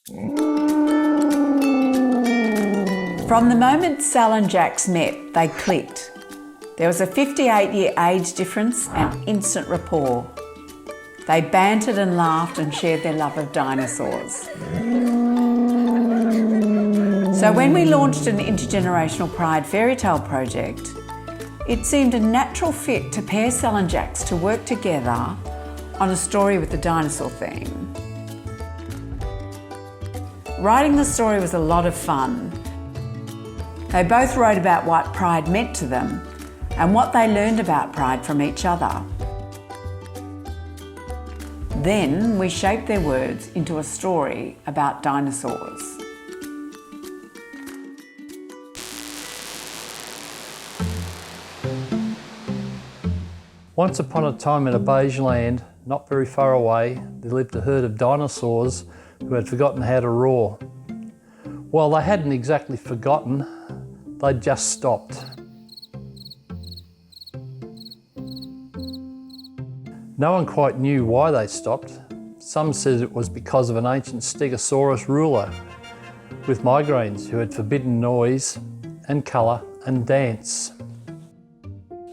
From the moment Sal and Jax met, they clicked. There was a 58-year age difference and instant rapport. They bantered and laughed and shared their love of dinosaurs. So when we launched an intergenerational Pride fairy tale project, it seemed a natural fit to pair Sal and Jax to work together on a story with the dinosaur theme. Writing the story was a lot of fun. They both wrote about what Pride meant to them and what they learned about Pride from each other. Then we shaped their words into a story about dinosaurs. Once upon a time in a beige land, not very far away, there lived a herd of dinosaurs who had forgotten how to roar. Well, they hadn't exactly forgotten, they'd just stopped. No one quite knew why they stopped. Some said it was because of an ancient Stegosaurus ruler with migraines who had forbidden noise and colour and dance.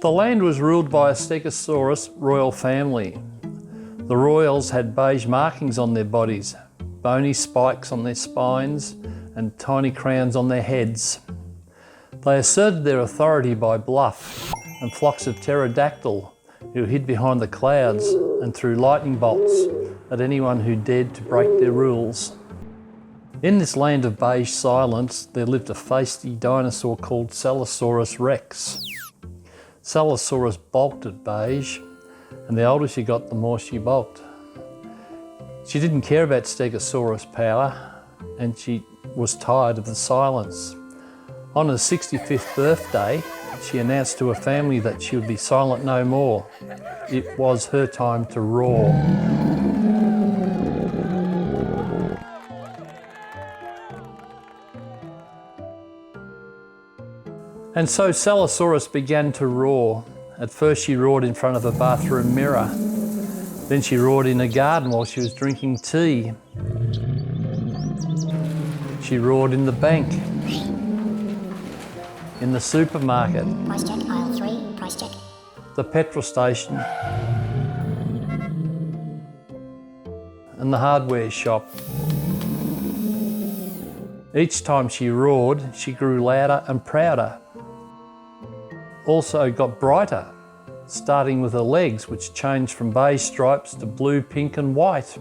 The land was ruled by a Stegosaurus royal family. The royals had beige markings on their bodies, bony spikes on their spines and tiny crowns on their heads. They asserted their authority by bluff and flocks of pterodactyl who hid behind the clouds and threw lightning bolts at anyone who dared to break their rules. In this land of beige silence, there lived a feisty dinosaur called Celosaurus rex. Celosaurus balked at beige, and the older she got, the more she balked. She didn't care about Stegosaurus power, and she was tired of the silence. On her 65th birthday, she announced to her family that she would be silent no more. It was her time to roar. And so Celosaurus began to roar. At first she roared in front of a bathroom mirror. Then she roared in a garden while she was drinking tea. She roared in the bank, in the supermarket, Price check, aisle 3, price check, the petrol station, and the hardware shop. Each time she roared, she grew louder and prouder. Also got brighter, starting with her legs, which changed from beige stripes to blue, pink and white.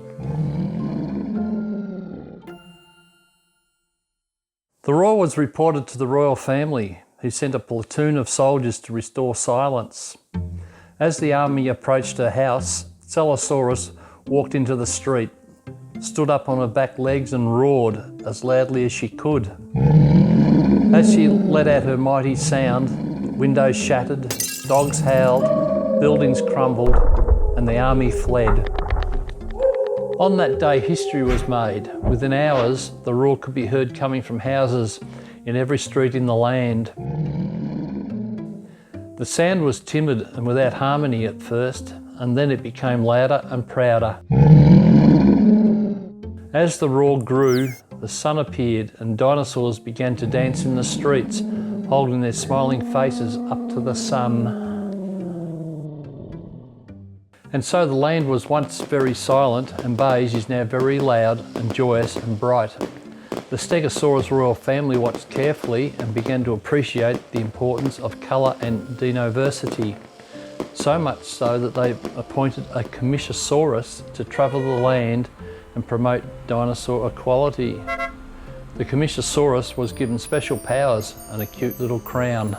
The roar was reported to the royal family, who sent a platoon of soldiers to restore silence. As the army approached her house, Celosaurus walked into the street, stood up on her back legs and roared as loudly as she could. As she let out her mighty sound, windows shattered, dogs howled, buildings crumbled, and the army fled. On that day, history was made. Within hours, the roar could be heard coming from houses in every street in the land. The sound was timid and without harmony at first, and then it became louder and prouder. As the roar grew, the sun appeared and dinosaurs began to dance in the streets, holding their smiling faces up to the sun. And so the land was once very silent, and beige is now very loud and joyous and bright. The Stegosaurus royal family watched carefully and began to appreciate the importance of colour and diversity. So much so that they appointed a Commissiosaurus to travel the land and promote dinosaur equality. The Commissiosaurus was given special powers and a cute little crown.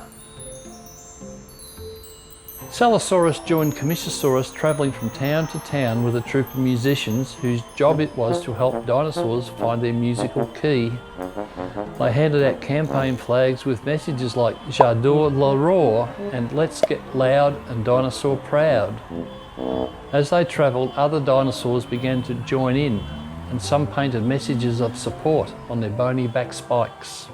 Celosaurus joined Commissiosaurus travelling from town to town with a troupe of musicians whose job it was to help dinosaurs find their musical key. They handed out campaign flags with messages like "J'adore le roar" and "Let's get loud and dinosaur proud." As they travelled, other dinosaurs began to join in, and some painted messages of support on their bony back spikes.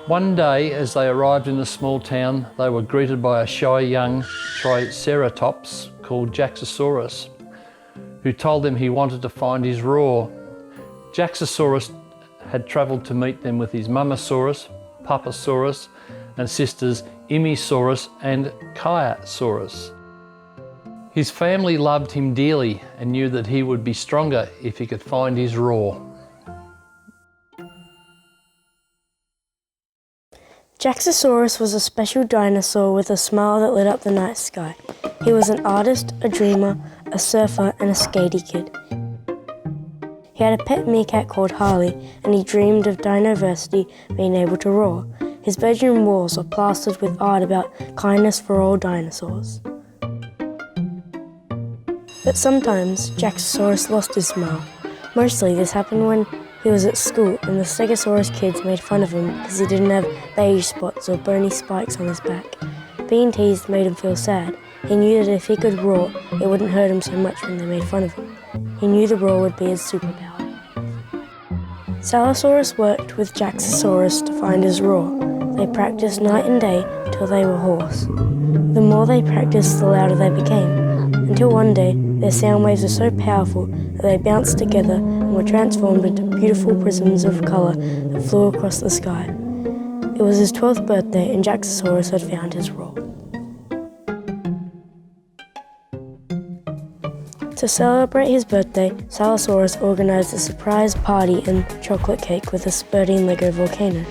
One day, as they arrived in a small town, they were greeted by a shy young Triceratops called Jaxosaurus, who told them he wanted to find his roar. Jaxosaurus had travelled to meet them with his Mamasaurus, Papasaurus, and sisters Imisaurus and Kaiasaurus. His family loved him dearly and knew that he would be stronger if he could find his roar. Jaxosaurus was a special dinosaur with a smile that lit up the night sky. He was an artist, a dreamer, a surfer, and a skatey kid. He had a pet meerkat called Harley, and he dreamed of Dinoversity being able to roar. His bedroom walls were plastered with art about kindness for all dinosaurs. But sometimes Jaxosaurus lost his smile. Mostly this happened when he was at school and the Stegosaurus kids made fun of him because he didn't have beige spots or bony spikes on his back. Being teased made him feel sad. He knew that if he could roar, it wouldn't hurt him so much when they made fun of him. He knew the roar would be his superpower. Salosaurus worked with Jaxosaurus to find his roar. They practiced night and day till they were hoarse. The more they practiced, the louder they became, until one day their sound waves were so powerful that they bounced together and were transformed into beautiful prisms of colour that flew across the sky. It was his 12th birthday and Jaxosaurus had found his roar. To celebrate his birthday, Salosaurus organised a surprise party and chocolate cake with a spurting Lego volcano.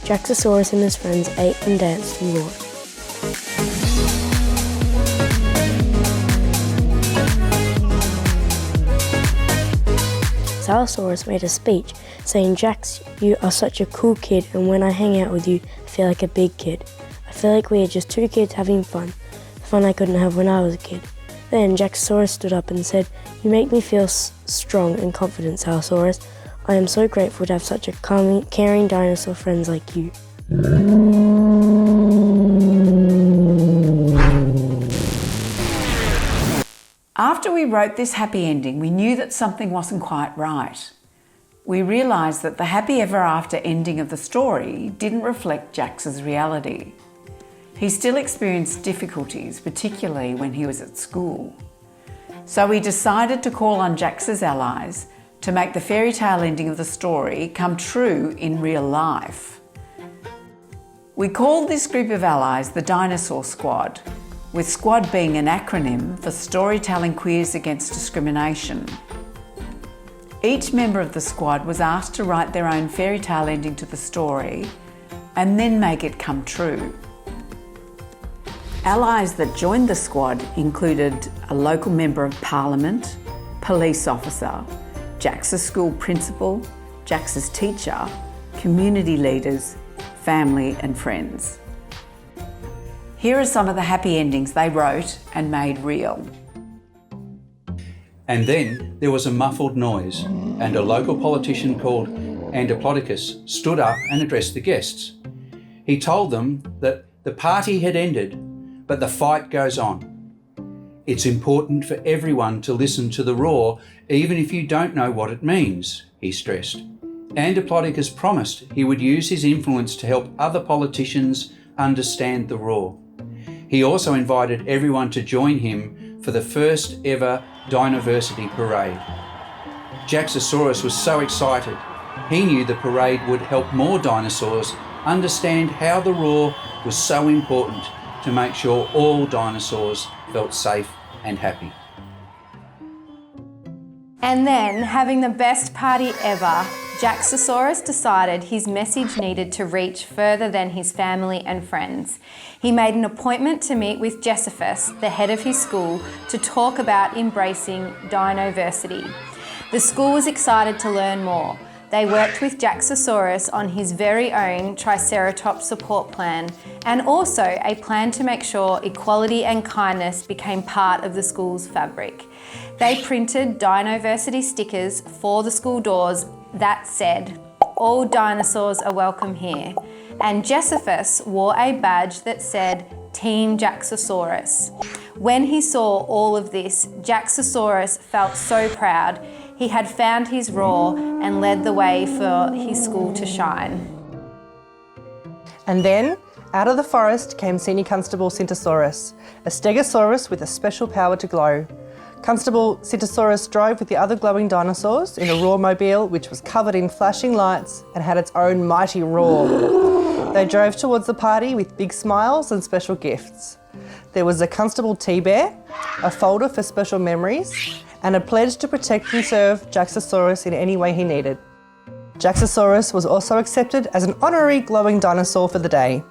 Jaxosaurus and his friends ate and danced and roared. Salosaurus made a speech saying, "Jax, you are such a cool kid, and when I hang out with you, I feel like a big kid. I feel like we are just two kids having fun, the fun I couldn't have when I was a kid." Then Jaxosaurus stood up and said, "You make me feel strong and confident, Salosaurus. I am so grateful to have such a caring dinosaur friends like you." After we wrote this happy ending, we knew that something wasn't quite right. We realised that the happy ever after ending of the story didn't reflect Jax's reality. He still experienced difficulties, particularly when he was at school. So we decided to call on Jax's allies to make the fairy tale ending of the story come true in real life. We called this group of allies the Dinosaur SQUAD, with SQUAD being an acronym for Storytelling Queers Against Discrimination. Each member of the squad was asked to write their own fairy tale ending to the story and then make it come true. Allies that joined the squad included a local member of parliament, police officer, Jax's school principal, Jax's teacher, community leaders, family and friends. Here are some of the happy endings they wrote and made real. And then there was a muffled noise, and a local politician called Diplodocus stood up and addressed the guests. He told them that the party had ended, but the fight goes on. It's important for everyone to listen to the roar, even if you don't know what it means, he stressed. Diplodocus promised he would use his influence to help other politicians understand the roar. He also invited everyone to join him for the first ever Dinoversity parade. Jaxosaurus was so excited. He knew the parade would help more dinosaurs understand how the roar was so important to make sure all dinosaurs felt safe and happy. And then, having the best party ever, Jaxosaurus decided his message needed to reach further than his family and friends. He made an appointment to meet with Josephus, the head of his school, to talk about embracing Dinoversity. The school was excited to learn more. They worked with Jaxosaurus on his very own Triceratops support plan and also a plan to make sure equality and kindness became part of the school's fabric. They printed Dinoversity stickers for the school doors that said, "All dinosaurs are welcome here." And Josephus wore a badge that said, "Team Jaxosaurus." When he saw all of this, Jaxosaurus felt so proud. He had found his roar and led the way for his school to shine. And then, out of the forest came Senior Constable Syntosaurus, a stegosaurus with a special power to glow. Constable Citosaurus drove with the other glowing dinosaurs in a roarmobile which was covered in flashing lights and had its own mighty roar. They drove towards the party with big smiles and special gifts. There was a Constable T-Bear, a folder for special memories, and a pledge to protect and serve Jaxosaurus in any way he needed. Jaxosaurus was also accepted as an honorary glowing dinosaur for the day.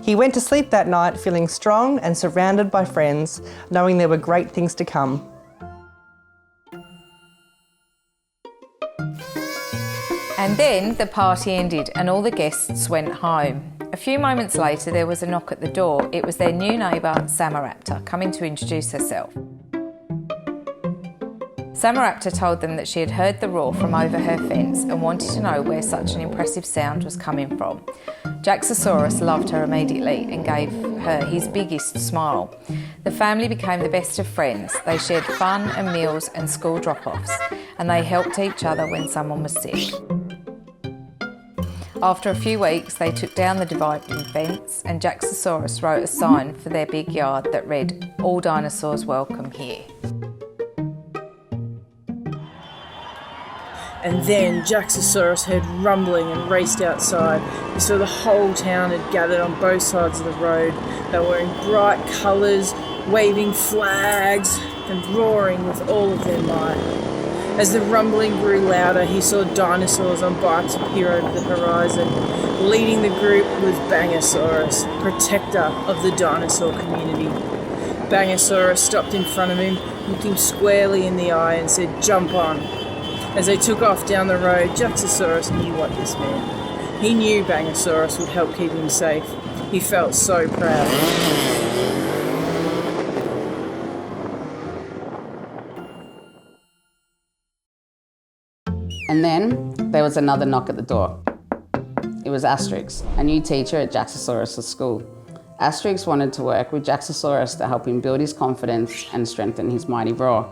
He went to sleep that night feeling strong and surrounded by friends, knowing there were great things to come. And then the party ended and all the guests went home. A few moments later there was a knock at the door. It was their new neighbour, Samaraptor, coming to introduce herself. Samaraptor told them that she had heard the roar from over her fence and wanted to know where such an impressive sound was coming from. Jaxosaurus loved her immediately and gave her his biggest smile. The family became the best of friends. They shared fun and meals and school drop-offs, and they helped each other when someone was sick. After a few weeks, they took down the dividing fence and Jaxosaurus wrote a sign for their big yard that read, "All dinosaurs welcome here." And then Jaxosaurus heard rumbling and raced outside. He saw the whole town had gathered on both sides of the road. They were wearing bright colours, waving flags and roaring with all of their might. As the rumbling grew louder, he saw dinosaurs on bikes appear over the horizon. Leading the group was Bangosaurus, protector of the dinosaur community. Bangosaurus stopped in front of him, looked him squarely in the eye and said, "Jump on." As they took off down the road, Jaxosaurus knew what this meant. He knew Bangosaurus would help keep him safe. He felt so proud. And then there was another knock at the door. It was Asterix, a new teacher at Jaxosaurus' school. Asterix wanted to work with Jaxosaurus to help him build his confidence and strengthen his mighty roar.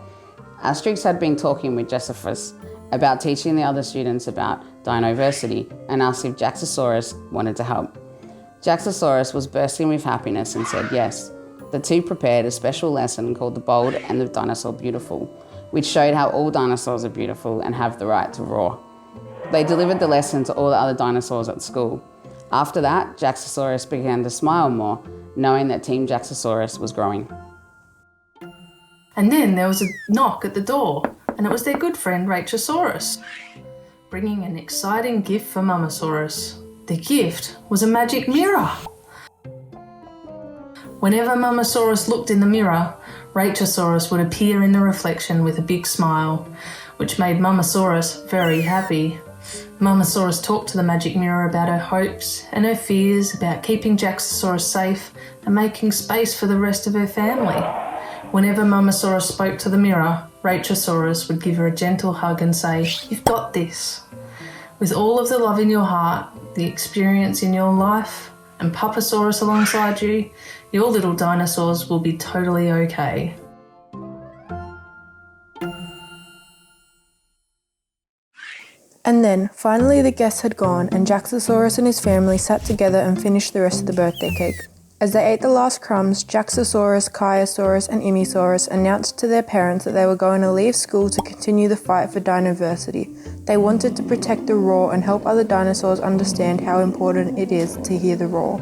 Asterix had been talking with Josephus about teaching the other students about dinoversity and asked if Jaxosaurus wanted to help. Jaxosaurus was bursting with happiness and said yes. The two prepared a special lesson called The Bold and the Dinosaur Beautiful, which showed how all dinosaurs are beautiful and have the right to roar. They delivered the lesson to all the other dinosaurs at school. After that, Jaxosaurus began to smile more, knowing that Team Jaxosaurus was growing. And then there was a knock at the door, and it was their good friend Rachosaurus, bringing an exciting gift for Mamasaurus. The gift was a magic mirror. Whenever Mamasaurus looked in the mirror, Rachosaurus would appear in the reflection with a big smile, which made Mamasaurus very happy. Mamasaurus talked to the magic mirror about her hopes and her fears about keeping Jaxosaurus safe and making space for the rest of her family. Whenever Mamasaurus spoke to the mirror, Rachosaurus would give her a gentle hug and say, "You've got this." With all of the love in your heart, the experience in your life, and Papasaurus alongside you, your little dinosaurs will be totally okay. And then, finally the guests had gone and Jaxosaurus and his family sat together and finished the rest of the birthday cake. As they ate the last crumbs, Jaxosaurus, Chiosaurus and Imisaurus announced to their parents that they were going to leave school to continue the fight for dinoversity. They wanted to protect the roar and help other dinosaurs understand how important it is to hear the roar.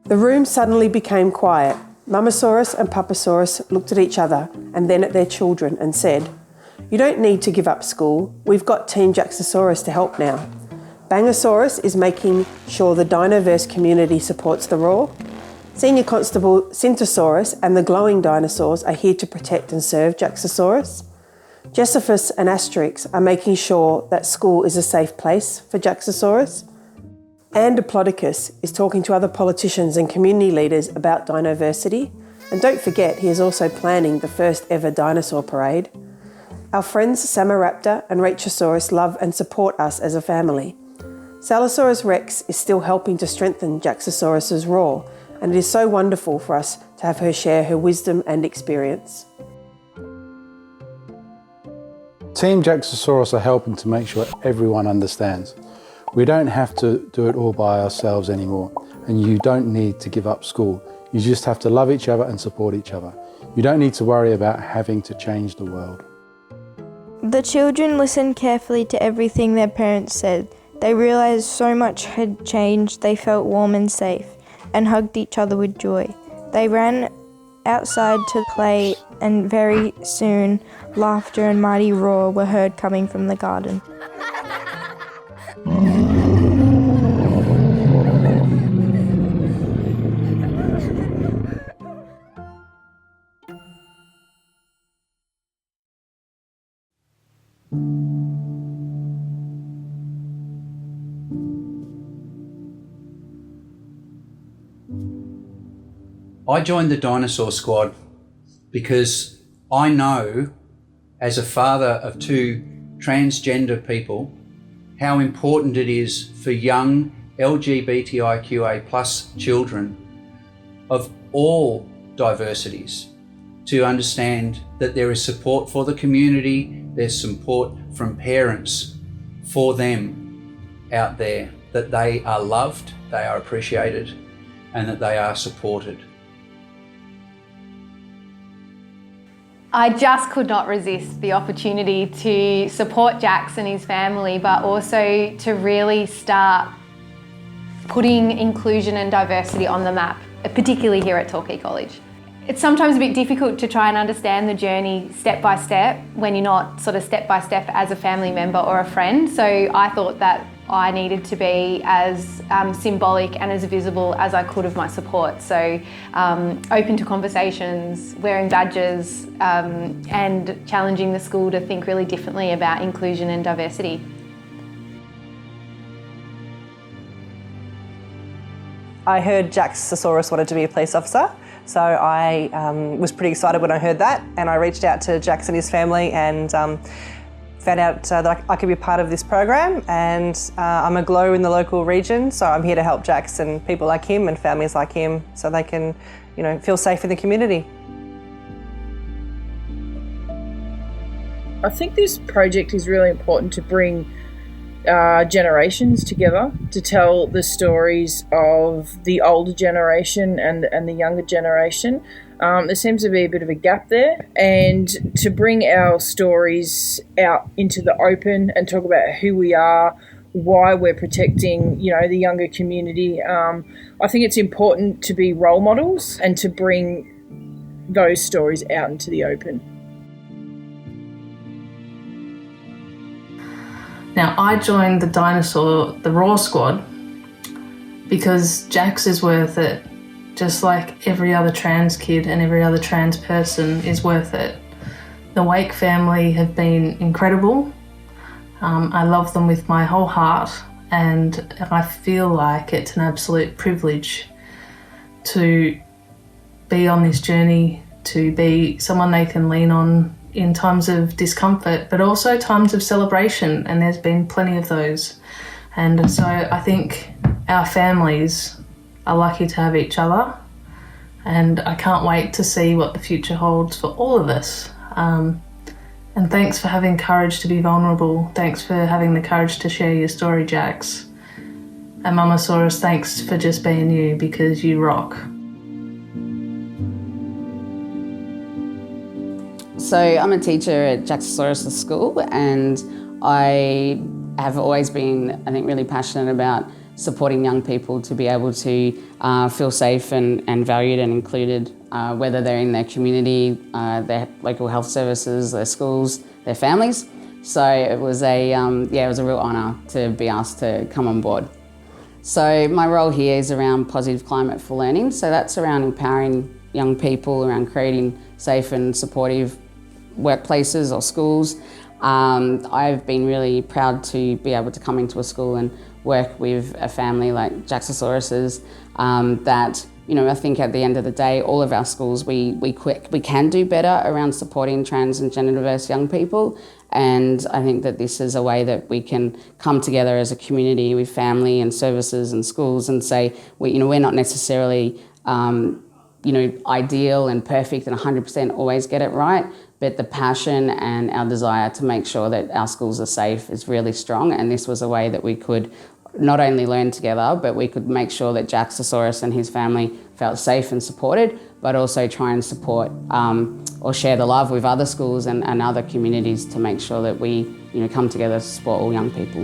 The room suddenly became quiet. Mamasaurus and Papasaurus looked at each other and then at their children and said, "You don't need to give up school. We've got Team Jaxosaurus to help now. Bangosaurus is making sure the dinoverse community supports the roar. Senior Constable Cyntosaurus and the glowing dinosaurs are here to protect and serve Jaxosaurus. Josephus and Asterix are making sure that school is a safe place for Jaxosaurus. And Diplodocus is talking to other politicians and community leaders about dinoversity. And don't forget, he is also planning the first ever dinosaur parade. Our friends Samaraptor and Rachosaurus love and support us as a family. Salosaurus Rex is still helping to strengthen Jaxosaurus's roar, and it is so wonderful for us to have her share her wisdom and experience." Team Jaxosaurus are helping to make sure everyone understands. We don't have to do it all by ourselves anymore, and you don't need to give up school. You just have to love each other and support each other. You don't need to worry about having to change the world. The children listened carefully to everything their parents said. They realised so much had changed, they felt warm and safe, and hugged each other with joy. They ran outside to play, and very soon laughter and mighty roar were heard coming from the garden. I joined the Dinosaur SQUAD because I know, as a father of 2 transgender people, how important it is for young LGBTIQA+ children of all diversities to understand that there is support for the community, there's support from parents for them out there, that they are loved, they are appreciated, and that they are supported. I just could not resist the opportunity to support Jax and his family, but also to really start putting inclusion and diversity on the map, particularly here at Torquay College. It's sometimes a bit difficult to try and understand the journey step by step when you're not sort of step by step as a family member or a friend. So I thought that I needed to be as symbolic and as visible as I could of my support. So open to conversations, wearing badges, and challenging the school to think really differently about inclusion and diversity. I heard Jaxosaurus wanted to be a police officer, so I was pretty excited when I heard that, and I reached out to Jax and his family and found out that I could be part of this program, and I'm a glow in the local region, so I'm here to help Jax and people like him and families like him so they can, feel safe in the community. I think this project is really important to bring generations together to tell the stories of the older generation and the younger generation. There seems to be a bit of a gap there, and to bring our stories out into the open and talk about who we are, why we're protecting, the younger community. I think it's important to be role models and to bring those stories out into the open. Now, I joined the Raw Squad, because Jax is worth it, just like every other trans kid and every other trans person is worth it. The Wake family have been incredible. I love them with my whole heart, and I feel like it's an absolute privilege to be on this journey, to be someone they can lean on in times of discomfort, but also times of celebration, and there's been plenty of those. And so I think our families are lucky to have each other, and I can't wait to see what the future holds for all of us. And thanks for having courage to be vulnerable. Thanks for having the courage to share your story, Jax. And Mamasaurus, thanks for just being you, because you rock. So I'm a teacher at Jaxosaurus School, and I have always been, I think, really passionate about supporting young people to be able to feel safe and valued and included, whether they're in their community, their local health services, their schools, their families. So it was a real honour to be asked to come on board. So my role here is around positive climate for learning. So that's around empowering young people, around creating safe and supportive workplaces or schools. I've been really proud to be able to come into a school and work with a family like Jaxosaurus's, that, I think at the end of the day, all of our schools, we can do better around supporting trans and gender diverse young people. And I think that this is a way that we can come together as a community with family and services and schools and say, we're not necessarily, ideal and perfect and 100% always get it right, but the passion and our desire to make sure that our schools are safe is really strong. And this was a way that we could not only learn together, but we could make sure that Jaxosaurus and his family felt safe and supported, but also try and support or share the love with other schools and other communities to make sure that we come together to support all young people.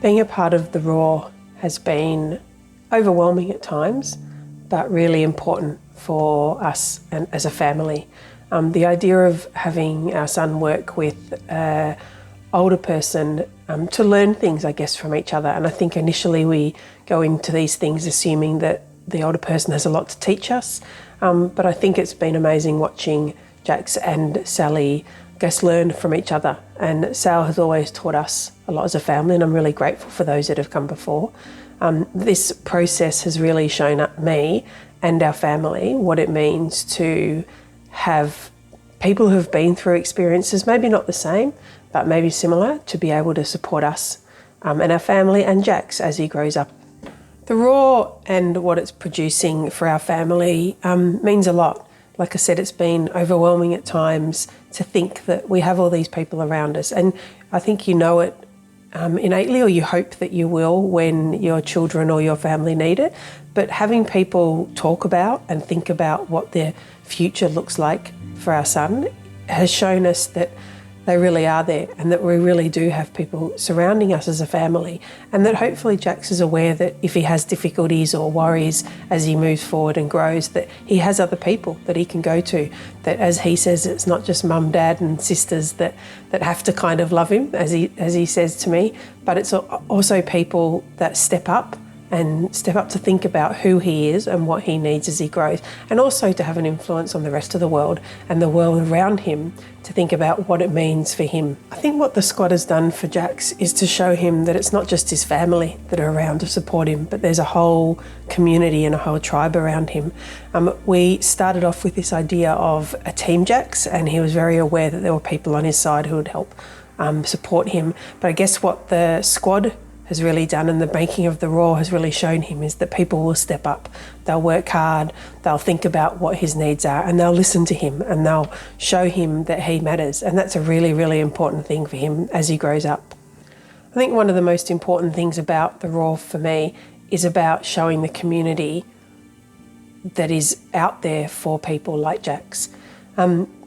Being a part of the Raw has been overwhelming at times, but really important for us and as a family. The idea of having our son work with an older person to learn things, I guess, from each other. And I think initially we go into these things assuming that the older person has a lot to teach us. But I think it's been amazing watching Jax and Sally, I guess, learn from each other. And Sal has always taught us a lot as a family, and I'm really grateful for those that have come before. This process has really shown me and our family what it means to have people who have been through experiences, maybe not the same, but maybe similar, to be able to support us and our family and Jax as he grows up. The Raw and what it's producing for our family means a lot. Like I said, it's been overwhelming at times to think that we have all these people around us. And I think you know it innately, or you hope that you will when your children or your family need it. But having people talk about and think about what their future looks like for our son has shown us that they really are there, and that we really do have people surrounding us as a family, and that hopefully Jax is aware that if he has difficulties or worries as he moves forward and grows, that he has other people that he can go to, that, as he says, it's not just mum, dad and sisters that have to kind of love him, as he says to me, but it's also people that step up to think about who he is and what he needs as he grows, and also to have an influence on the rest of the world and the world around him, to think about what it means for him. I think what the squad has done for Jax is to show him that it's not just his family that are around to support him, but there's a whole community and a whole tribe around him. We started off with this idea of a team Jax, and he was very aware that there were people on his side who would help support him. But I guess what the squad has really done, and the making of the Raw has really shown him, is that people will step up, they'll work hard, they'll think about what his needs are, and they'll listen to him, and they'll show him that he matters. And that's a really, really important thing for him as he grows up. I think one of the most important things about the Raw for me is about showing the community that is out there for people like Jax.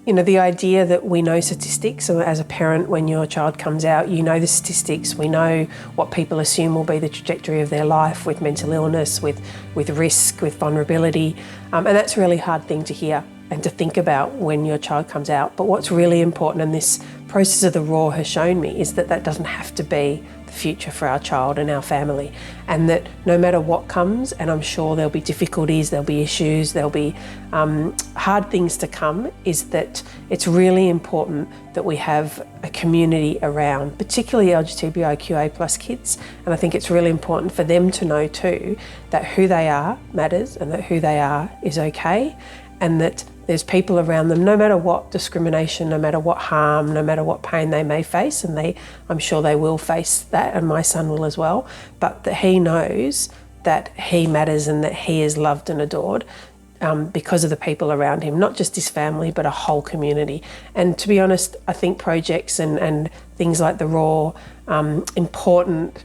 The idea that we know statistics, so as a parent, when your child comes out, you know the statistics, we know what people assume will be the trajectory of their life with mental illness, with risk, with vulnerability, and that's a really hard thing to hear and to think about when your child comes out. But what's really important, and this process of the Raw has shown me, is that that doesn't have to be the future for our child and our family, and that no matter what comes, and I'm sure there'll be difficulties, there'll be issues, there'll be hard things to come, is that it's really important that we have a community around, particularly LGBTQIA plus kids. And I think it's really important for them to know too that who they are matters, and that who they are is okay, and that there's people around them, no matter what discrimination, no matter what harm, no matter what pain they may face, and I'm sure they will face that, and my son will as well, but that he knows that he matters and that he is loved and adored because of the people around him, not just his family, but a whole community. And to be honest, I think projects and things like the Raw, important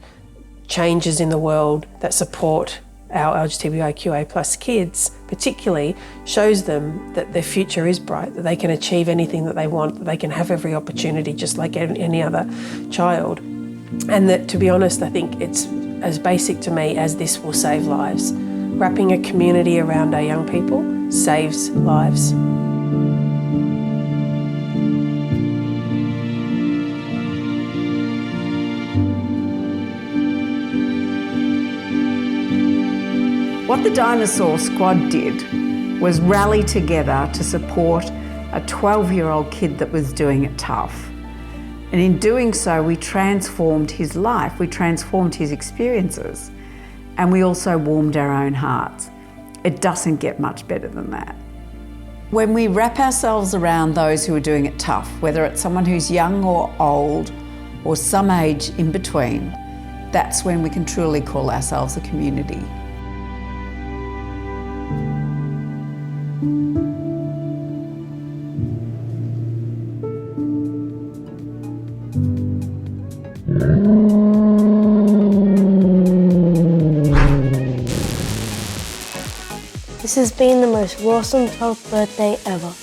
changes in the world that support our LGBTQIA plus kids particularly, shows them that their future is bright, that they can achieve anything that they want, that they can have every opportunity just like any other child. And that, to be honest, I think it's as basic to me as this will save lives. Wrapping a community around our young people saves lives. What the Dinosaur SQUAD did was rally together to support a 12-year-old kid that was doing it tough. And in doing so, we transformed his life, we transformed his experiences, and we also warmed our own hearts. It doesn't get much better than that. When we wrap ourselves around those who are doing it tough, whether it's someone who's young or old, or some age in between, that's when we can truly call ourselves a community. This has been the most awesome 12th birthday ever.